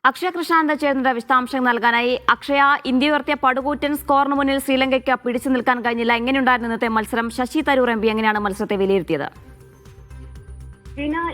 അക്ഷയ കൃഷ്ണാനന്ദ ചേരുന്ന വിശദാംശങ്ങൾ നൽകാനായി. അക്ഷയ, ഇന്ത്യ ഉയർത്തിയ പടുകൂറ്റൻ സ്കോറിന് മുന്നിൽ ശ്രീലങ്കയ്ക്ക് പിടിച്ചു നിൽക്കാൻ കഴിഞ്ഞില്ല. എങ്ങനെയുണ്ടായിരുന്നു ഇന്നത്തെ മത്സരം? ശശി തരൂർ എം പി എങ്ങനെയാണ് മത്സരത്തെ വിലയിരുത്തിയത്?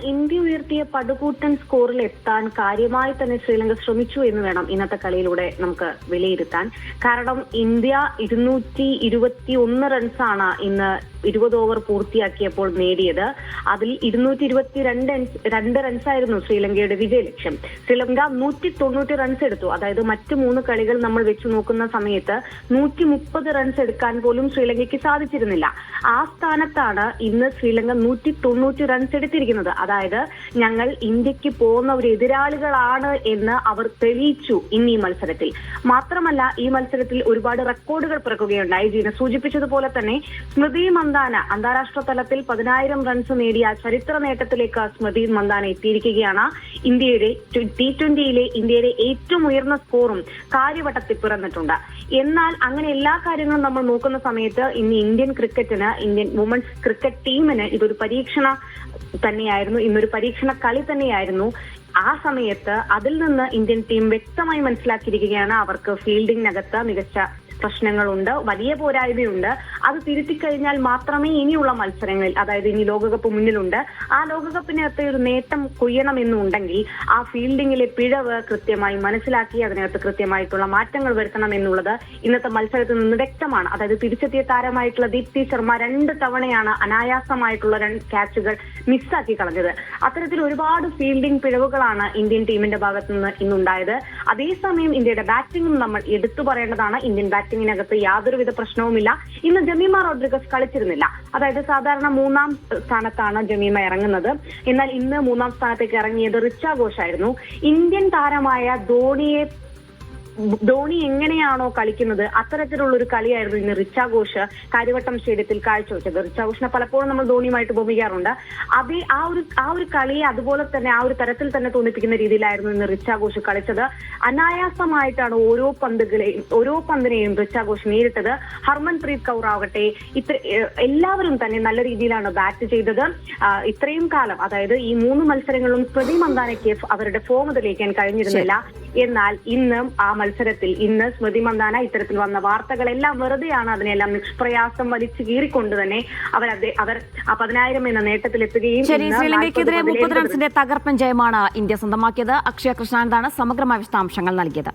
ഇന്ത്യ ഉയർത്തിയ പടുകൂറ്റൻ സ്കോറിൽ എത്താൻ കാര്യമായി തന്നെ ശ്രീലങ്ക ശ്രമിച്ചു എന്ന് വേണം ഇന്നത്തെ കളിയിലൂടെ നമുക്ക് വിലയിരുത്താൻ. കാരണം ഇന്ത്യ 221 റൺസാണ് ഇന്ന് 20 ഓവർ പൂർത്തിയാക്കിയപ്പോൾ നേടിയത്. അതിൽ 222 റൺസായിരുന്നു ശ്രീലങ്കയുടെ വിജയലക്ഷ്യം. ശ്രീലങ്ക 190 റൺസ് എടുത്തു. അതായത് മറ്റ് 3 കളികൾ നമ്മൾ വെച്ചു നോക്കുന്ന സമയത്ത് 130 റൺസ് എടുക്കാൻ പോലും ശ്രീലങ്കയ്ക്ക് സാധിച്ചിരുന്നില്ല. ആ സ്ഥാനത്താണ് ഇന്ന് ശ്രീലങ്ക 190 റൺസ് എടുത്തിരിക്കുന്നത്. അതായത് ഞങ്ങൾ ഇന്ത്യക്ക് പോകുന്ന ഒരു എതിരാളികളാണ് എന്ന് അവർ തെളിയിച്ചു ഇന്ന് ഈ മത്സരത്തിൽ. മാത്രമല്ല, ഈ മത്സരത്തിൽ ഒരുപാട് റെക്കോർഡുകൾ പിറക്കുകയുണ്ടായി. ജീന സൂചിപ്പിച്ചതുപോലെ തന്നെ സ്മൃതി മന്ദാന അന്താരാഷ്ട്ര തലത്തിൽ 10,000 റൺസ് നേടിയ ചരിത്ര നേട്ടത്തിലേക്ക് സ്മൃതി മന്ദാന എത്തിയിരിക്കുകയാണ്. ഇന്ത്യയുടെ T20യിലെ ഇന്ത്യയുടെ ഏറ്റവും ഉയർന്ന സ്കോറും കാര്യവട്ടത്തിൽ പിറന്നിട്ടുണ്ട്. എന്നാൽ അങ്ങനെ എല്ലാ കാര്യങ്ങളും നമ്മൾ നോക്കുന്ന സമയത്ത് ഇന്ന് ഇന്ത്യൻ വുമൻസ് ക്രിക്കറ്റ് ടീമിന് ഇതൊരു പരീക്ഷണ തന്നെയായിരുന്നു. ഇന്നൊരു പരീക്ഷണ കളി തന്നെയായിരുന്നു. ആ സമയത്ത് അതിൽ നിന്ന് ഇന്ത്യൻ ടീം വ്യക്തമായി മനസ്സിലാക്കിയിരിക്കുകയാണ് അവർക്ക് ഫീൽഡിങ്ങിനകത്ത് മികച്ച പ്രശ്നങ്ങളുണ്ട്, വലിയ പോരായ്മയുണ്ട്. അത് തിരുത്തിക്കഴിഞ്ഞാൽ മാത്രമേ ഇനിയുള്ള മത്സരങ്ങളിൽ, അതായത് ഇനി ലോകകപ്പ് മുന്നിലുണ്ട്, ആ ലോകകപ്പിനകത്ത് ഒരു നേട്ടം കൊയ്യണമെന്നുണ്ടെങ്കിൽ ആ ഫീൽഡിങ്ങിലെ പിഴവ് കൃത്യമായി മനസ്സിലാക്കി അതിനകത്ത് കൃത്യമായിട്ടുള്ള മാറ്റങ്ങൾ വരുത്തണം എന്നുള്ളത് ഇന്നത്തെ മത്സരത്തിൽ നിന്ന് വ്യക്തമാണ്. അതായത് തിരിച്ചെത്തിയ താരമായിട്ടുള്ള ദീപ്തി ശർമ്മ 2 തവണയാണ് അനായാസമായിട്ടുള്ള 2 ക്യാച്ചുകൾ മിസ്സാക്കി കളഞ്ഞത്. അത്തരത്തിൽ ഒരുപാട് ഫീൽഡിംഗ് പിഴവുകളാണ് ഇന്ത്യൻ ടീമിന്റെ ഭാഗത്തു നിന്ന് ഇന്നുണ്ടായത്. അതേസമയം ഇന്ത്യയുടെ ബാറ്റിംഗും നമ്മൾ എടുത്തു പറയേണ്ടതാണ്. ഇന്ത്യൻ ബാറ്റിംഗിനകത്ത് യാതൊരുവിധ പ്രശ്നവുമില്ല. ഇന്ന് ജമീമ റോഡ്രിഗസ് കളിച്ചിരുന്നില്ല. അതായത് സാധാരണ 3-ാം സ്ഥാനത്താണ് ജമീമ ഇറങ്ങുന്നത്. എന്നാൽ ഇന്ന് 3-ാം സ്ഥാനത്തേക്ക് ഇറങ്ങിയത് റിച്ച ഘോഷ് ആയിരുന്നു. ഇന്ത്യൻ താരമായ ധോണി എങ്ങനെയാണോ കളിക്കുന്നത് അത്തരത്തിലുള്ള ഒരു കളിയായിരുന്നു ഇന്ന് റിച്ച ഘോഷ് കാര്യവട്ടം സ്റ്റേഡിയത്തിൽ കാഴ്ചവെച്ചത്. റിച്ച ഘോഷിനെ പലപ്പോഴും നമ്മൾ ധോണിയുമായിട്ട് ഉപമിക്കാറുണ്ട്. അതേ ആ ഒരു കളിയെ അതുപോലെ തന്നെ ആ ഒരു തരത്തിൽ തന്നെ തോന്നിപ്പിക്കുന്ന രീതിയിലായിരുന്നു ഇന്ന് റിച്ച ഘോഷ് കളിച്ചത്. അനായാസമായിട്ടാണ് ഓരോ പന്തിനെയും റിച്ച ഘോഷ് നേരിട്ടത്. ഹർമൻപ്രീത് കൗർ ആവട്ടെ, എല്ലാവരും തന്നെ നല്ല രീതിയിലാണ് ബാറ്റ് ചെയ്തത്. ഇത്രയും കാലം, അതായത് ഈ 3 മത്സരങ്ങളിലും സ്മൃതി മന്ദാനയ്ക്ക് അവരുടെ ഫോം തെളിയിക്കാൻ കഴിഞ്ഞിരുന്നില്ല. എന്നാൽ ഇന്ന് സ്മൃതി മന്ദാന ഇത്തരത്തിൽ വന്ന വാർത്തകളെല്ലാം വെറുതെയാണ്. അതിനെല്ലാം നിഷ്പ്രയാസം വലിച്ചു കീറിക്കൊണ്ട് തന്നെ അവർ ആ 10,000 എന്ന നേട്ടത്തിലെത്തുകയും. ശ്രീലങ്കയ്ക്കെതിരെ 30 റൺസിന്റെ തകർപ്പൻ ജയമാണ് ഇന്ത്യ സ്വന്തമാക്കിയത്. അക്ഷയ കൃഷ്ണാനന്ദാണ് സമഗ്രമായ വിശദാംശങ്ങൾ നൽകിയത്.